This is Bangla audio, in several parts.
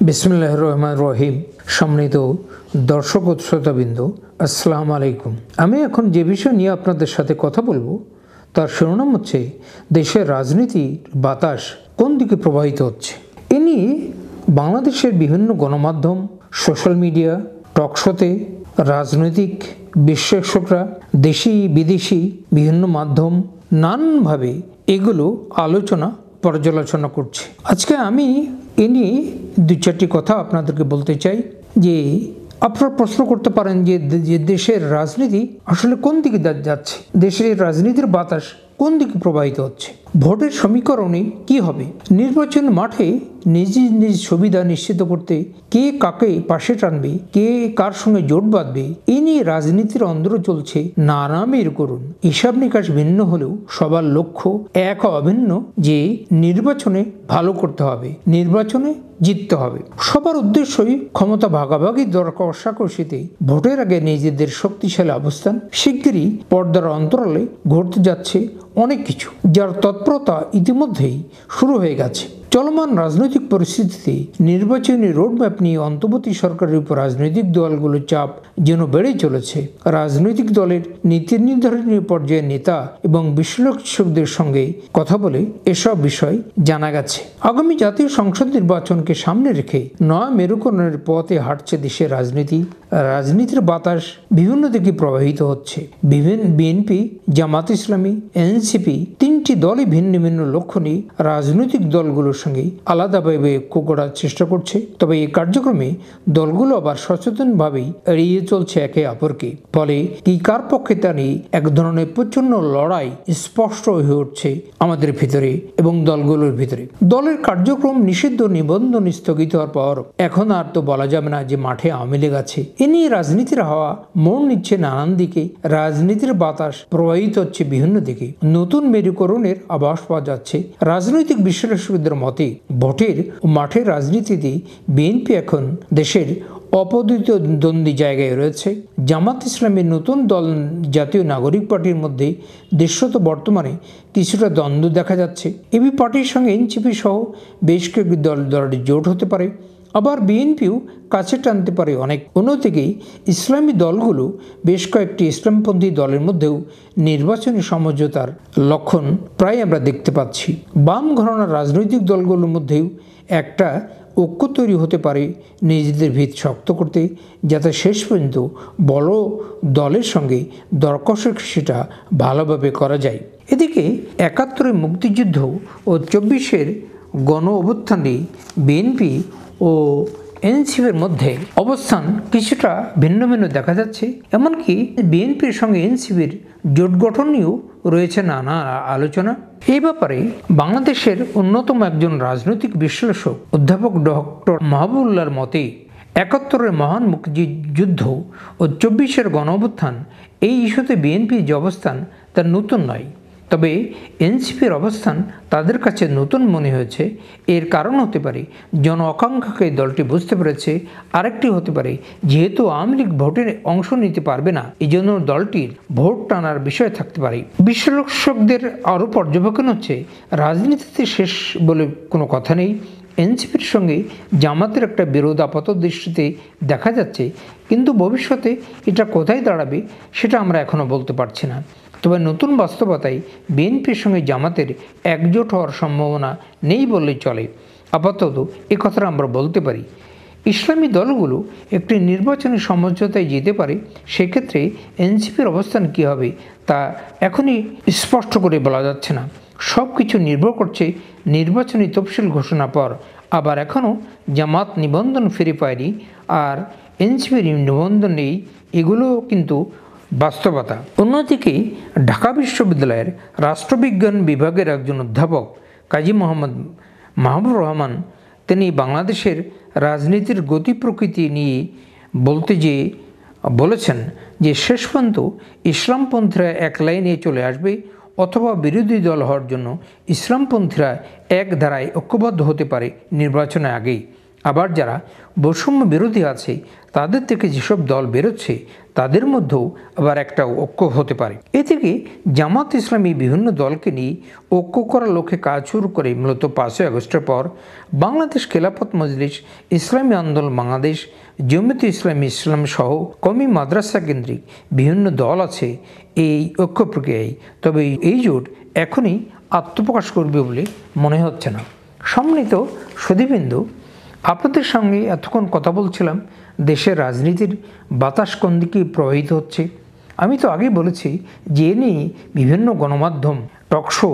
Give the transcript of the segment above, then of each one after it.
বিসমিল্লাহির রহমানির রহিম। সম্মানিত দর্শক ও শ্রোতাবৃন্দ, আসসালামু আলাইকুম। আমি এখন যে বিষয় নিয়ে আপনাদের সাথে কথা বলবো তার শিরোনাম হচ্ছে দেশের রাজনীতির বাতাস কোন দিকে প্রবাহিত হচ্ছে। এ নিয়ে বাংলাদেশের বিভিন্ন গণমাধ্যম, সোশ্যাল মিডিয়া, টকশোতে রাজনৈতিক বিশ্লেষকরা, দেশি বিদেশি বিভিন্ন মাধ্যম নানানভাবে এগুলো আলোচনা পর্যালোচনা করছে। আজকে আমি এ নিয়ে দু চারটি কথা আপনাদেরকে বলতে চাই। যে আপনারা প্রশ্ন করতে পারেন যে দেশের রাজনীতি আসলে কোন দিকে যাচ্ছে, দেশের রাজনীতির বাতাস কোন দিকে প্রবাহিত হচ্ছে, ভোটের সমীকরণে কি হবে, নির্বাচন মাঠে নিজ নিজ সুবিধা নিশ্চিত করতে কে কাকে পাশে টানবে, কে কার সঙ্গে জোট বাঁধবে, এ নিয়ে রাজনীতির অন্দর চলছে নানা মেরুকরণ। হিসাব নিকাশ ভিন্ন হলেও সবার লক্ষ্য এক অভিন্ন, যে নির্বাচনে ভালো করতে হবে, নির্বাচনে জিততে হবে। সবার উদ্দেশ্যই ক্ষমতা ভাগাভাগি দর কষাকষিতে ভোটের আগে নিজেদের শক্তিশালী অবস্থান। শিগগিরই পর্দার অন্তরালে ঘটতে যাচ্ছে অনেক কিছু, যার তৎপরতা ইতিমধ্যেই শুরু হয়ে গেছে। চলমান রাজনৈতিক পরিস্থিতিতে নির্বাচনী রোডম্যাপ নিয়ে অন্তর্বর্তী সরকারের উপর রাজনৈতিক দলগুলোর চাপ যেন বেড়েই চলেছে। রাজনৈতিক দলের নীতি নির্ধারণী পর্যায়ের নেতা এবং বিশ্লেষকদের সঙ্গে কথা বলে এসব বিষয় জানা গেছে। আগামী জাতীয় সংসদ নির্বাচনকে সামনে রেখে নয়া মেরুকরণের পথে হাঁটছে দেশের রাজনীতি। রাজনীতির বাতাস বিভিন্ন দিকে প্রবাহিত হচ্ছে। বিএনপি, জামাত ইসলামী, এনসিপি তিনটি দলই ভিন্ন ভিন্ন লক্ষ্য নিয়ে রাজনৈতিক দলগুলোর সঙ্গে আলাদাভাবে ঐক্য করার চেষ্টা করছে। তবে এই কার্যক্রমে দলগুলো আবার সচেতনভাবেই এড়িয়ে চলছে একে অপরকে। ফলে কি কার পক্ষে তা নিয়ে এক ধরনের প্রচন্ড লড়াই স্পষ্ট হয়ে উঠছে আমাদের ভিতরে এবং দলগুলোর ভিতরে। দলের কার্যক্রম নিষিদ্ধ নিবন্ধন স্থগিত হওয়ার পর এখন আর তো বলা যাবে না যে মাঠে আওয়ামী লীগ আছে। এ নিয়ে রাজনীতির হাওয়া মোড় নিচ্ছে নানান দিকে, রাজনীতির বাতাস প্রবাহিত হচ্ছে বিভিন্ন দিকে। নতুন মেরুকরণের আভাস পাওয়া যাচ্ছে। রাজনৈতিক বিশ্লেষকদের মতে ভোটের ও মাঠের রাজনীতিতে বিএনপি এখন দেশের অপ্রতিদ্বন্দ্বী জায়গায় রয়েছে। জামাত ইসলামের নতুন দল জাতীয় নাগরিক পার্টির মধ্যে দৃশ্যত বর্তমানে কিছুটা দ্বন্দ্ব দেখা যাচ্ছে। এবি পার্টির সঙ্গে এনসিপি সহ বেশ কয়েকটি দলটি জোট হতে পারে, আবার বিএনপিও কাছে টানতে পারে অনেক। অন্যদিকে ইসলামী দলগুলো বেশ কয়েকটি ইসলামপন্থী দলের মধ্যেও নির্বাচনী সমঝোতার লক্ষণ প্রায় আমরা দেখতে পাচ্ছি। বাম ঘরানার রাজনৈতিক দলগুলোর মধ্যেও একটা ঐক্য তৈরি হতে পারে নিজেদের ভিত শক্ত করতে, যাতে শেষ পর্যন্ত বড় দলের সঙ্গে দর কষাকষিটা ভালোভাবে করা যায়। এদিকে ৭১-এর মুক্তিযুদ্ধ ও ২৪-এর গণ অভ্যুত্থানে বিএনপি ও এনসিপির মধ্যে অবস্থান কিছুটা ভিন্ন ভিন্ন দেখা যাচ্ছে। এমনকি বিএনপির সঙ্গে এনসিপির জোট গঠন নিয়েও রয়েছে নানা আলোচনা। এই ব্যাপারে বাংলাদেশের অন্যতম একজন রাজনৈতিক বিশ্লেষক অধ্যাপক ডক্টর মাহবুবুল্লাহর মতে ৭১-এর মহান মুক্তিযুদ্ধ ও ২৪-এর গণ অভ্যুত্থান এই ইস্যুতে বিএনপির যে অবস্থান তা নতুন নয়। তবে এনসিপির অবস্থান তাদের কাছে নতুন মনে হয়েছে। এর কারণ হতে পারে জন আকাঙ্ক্ষাকে দলটি বুঝতে পেরেছে। আরেকটি হতে পারে যেহেতু আওয়ামী লীগ ভোটে অংশ নিতে পারবে না, এই জন্য দলটির ভোট টানার বিষয় থাকতে পারে। বিশ্লেষকদের আরও পর্যবেক্ষণ হচ্ছে রাজনীতিতে শেষ বলে কোনো কথা নেই। এনসিপির সঙ্গে জামাতের একটা বিরোধ আপাত দৃষ্টিতে দেখা যাচ্ছে, কিন্তু ভবিষ্যতে এটা কোথায় দাঁড়াবে সেটা আমরা এখনও বলতে পারছি না। তবে নতুন বাস্তবতায় বিএনপির সঙ্গে জামাতের একজোট হওয়ার সম্ভাবনা নেই বললেই চলে। আপাতত এ কথাটা আমরা বলতে পারি। ইসলামী দলগুলো একটি নির্বাচনী সমঝোতায় যেতে পারে। সেক্ষেত্রে এনসিপির অবস্থান কী হবে তা এখনই স্পষ্ট করে বলা যাচ্ছে না। সব কিছু নির্ভর করছে নির্বাচনী তফসিল ঘোষণার পর। আবার এখনও জামাত নিবন্ধন ফিরে পায়নি, আর এনসিপির নিবন্ধন নেই, এগুলো কিন্তু বাস্তবতা। অন্যদিকে ঢাকা বিশ্ববিদ্যালয়ের রাষ্ট্রবিজ্ঞান বিভাগের একজন অধ্যাপক কাজী মোহাম্মদ মাহবুবুর রহমান, তিনি বাংলাদেশের রাজনীতির গতি প্রকৃতি নিয়ে বলতে যেয়ে বলেছেন যে শেষ পর্যন্ত ইসলামপন্থীরা এক লাইনে চলে আসবে, অথবা বিরোধী দল হওয়ার জন্য ইসলামপন্থীরা এক ধারায় ঐক্যবদ্ধ হতে পারে নির্বাচনের আগেই। আবার যারা বৈষম্য বিরোধী আছে তাদের থেকে যেসব দল বেরোচ্ছে তাদের মধ্যেও আবার একটা ঐক্য হতে পারে। এ থেকে জামাত ইসলামী বিভিন্ন দলকে নিয়ে ঐক্য করার লক্ষ্যে কাজ শুরু করে মূলত 5ই আগস্টের পর বাংলাদেশ খেলাফত মজলিস, ইসলামী আন্দোলন বাংলাদেশ, জমিয়তে ইসলামী ইসলাম সহ কওমি মাদ্রাসা কেন্দ্রিক বিভিন্ন দল আছে এই ঐক্য প্রক্রিয়ায়। তবে এই জোট এখনই আত্মপ্রকাশ করবে বলে মনে হচ্ছে না। সম্মানিত সুধীবৃন্দ, আপনাদের সঙ্গে এতক্ষণ কথা বলছিলাম দেশের রাজনীতির বাতাস কোন দিকে প্রবাহিত হচ্ছে। আমি তো আগেই বলেছি যে এ নিয়ে বিভিন্ন গণমাধ্যম, টকশো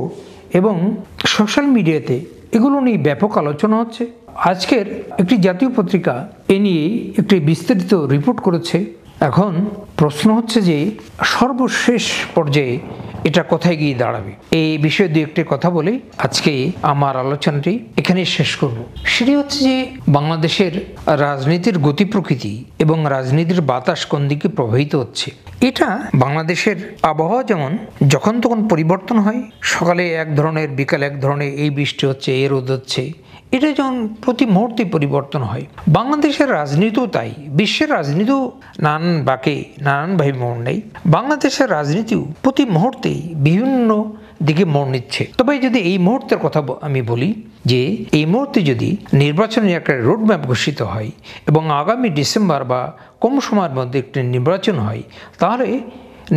এবং সোশ্যাল মিডিয়াতে এগুলো নিয়ে ব্যাপক আলোচনা হচ্ছে। আজকের একটি জাতীয় পত্রিকা এ নিয়ে একটি বিস্তারিত রিপোর্ট করেছে। এখন প্রশ্ন হচ্ছে যে সর্বশেষ পর্যায়ে এটা কোথায় গিয়ে দাঁড়াবে। এই বিষয়ে দু একটি কথা বলে আজকে আমার আলোচনাটি এখানে শেষ করব। সেটি হচ্ছে যে বাংলাদেশের রাজনীতির গতি প্রকৃতি এবং রাজনীতির বাতাস কোন দিকে প্রবাহিত হচ্ছে। এটা বাংলাদেশের আবহাওয়া যেমন যখন তখন পরিবর্তন হয়, সকালে এক ধরনের, বিকালে এক ধরনের, এই বৃষ্টি হচ্ছে, এই রোদ হচ্ছে, এটা যেমন প্রতি মুহূর্তে পরিবর্তন হয়। বাংলাদেশের রাজনীতিও তাই, বিশ্বের রাজনীতিও নানান বাঁকে নানানভাবে মোড় নেই। বাংলাদেশের রাজনীতিও প্রতি মুহূর্তেই বিভিন্ন দিকে মোড় নিচ্ছে। তবে যদি এই মুহূর্তের কথা আমি বলি যে এই মুহূর্তে যদি নির্বাচনের একটা রোডম্যাপ ঘোষিত হয় এবং আগামী ডিসেম্বর বা কম সময়ের মধ্যে একটি নির্বাচন হয়, তাহলে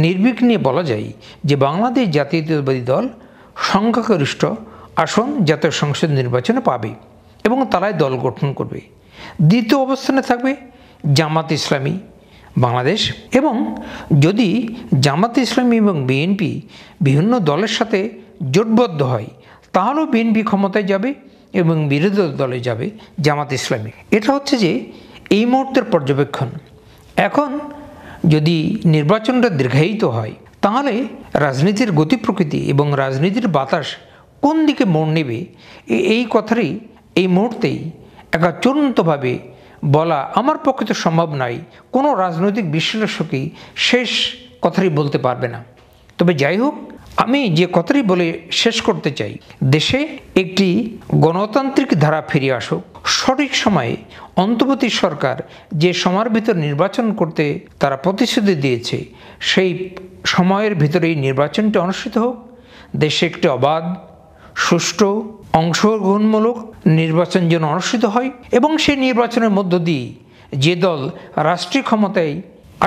নির্বিঘ্নে বলা যায় যে বাংলাদেশ জাতীয়তাবাদী দল সংখ্যাগরিষ্ঠ আসন জাতীয় সংসদ নির্বাচনে পাবে এবং তারাই দল গঠন করবে। দ্বিতীয় অবস্থানে থাকবে জামাত ইসলামী বাংলাদেশ, এবং যদি জামাত ইসলামী এবং বিএনপি বিভিন্ন দলের সাথে জোটবদ্ধ হয় তাহলেও বিএনপি ক্ষমতায় যাবে এবং বিরোধী দলে যাবে জামাত ইসলামী। এটা হচ্ছে যে এই মুহূর্তের পর্যবেক্ষণ। এখন যদি নির্বাচনটা দীর্ঘায়িত হয় তাহলে রাজনীতির গতি প্রকৃতি এবং রাজনীতির বাতাস কোন দিকে মোড় নেবে এই কথারই এই মুহূর্তেই একটা চূড়ান্তভাবে বলা আমার পক্ষে তো সম্ভব নয়। কোনো রাজনৈতিক বিশ্লেষকই শেষ কথাটি বলতে পারবে না। তবে যাই হোক, আমি যে কথাটি বলে শেষ করতে চাই, দেশে একটি গণতান্ত্রিক ধারা ফিরে আসুক। সঠিক সময়ে অন্তর্বর্তী সরকার যে সময়ের ভিতর নির্বাচন করতে তারা প্রতিশ্রুতি দিয়েছে সেই সময়ের ভিতরেই নির্বাচনটি অনুষ্ঠিত হোক। দেশে একটি অবাধ, সুষ্ঠু, অংশগ্রহণমূলক নির্বাচন যেন অনুষ্ঠিত হয় এবং সেই নির্বাচনের মধ্য দিয়ে যে দল রাষ্ট্রীয় ক্ষমতায়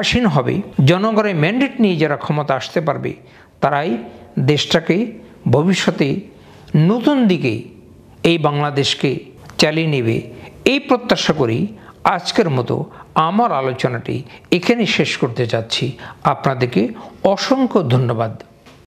আসীন হবে, জনগণের ম্যান্ডেট নিয়ে যারা ক্ষমতা আসতে পারবে, তারাই দেশটাকে ভবিষ্যতে নতুন দিকে এই বাংলাদেশকে চালিয়ে নেবে। এই প্রত্যাশা করি আজকের মতো আমার আলোচনাটি এখানে শেষ করতে যাচ্ছি। আপনাদেরকে অসংখ্য ধন্যবাদ।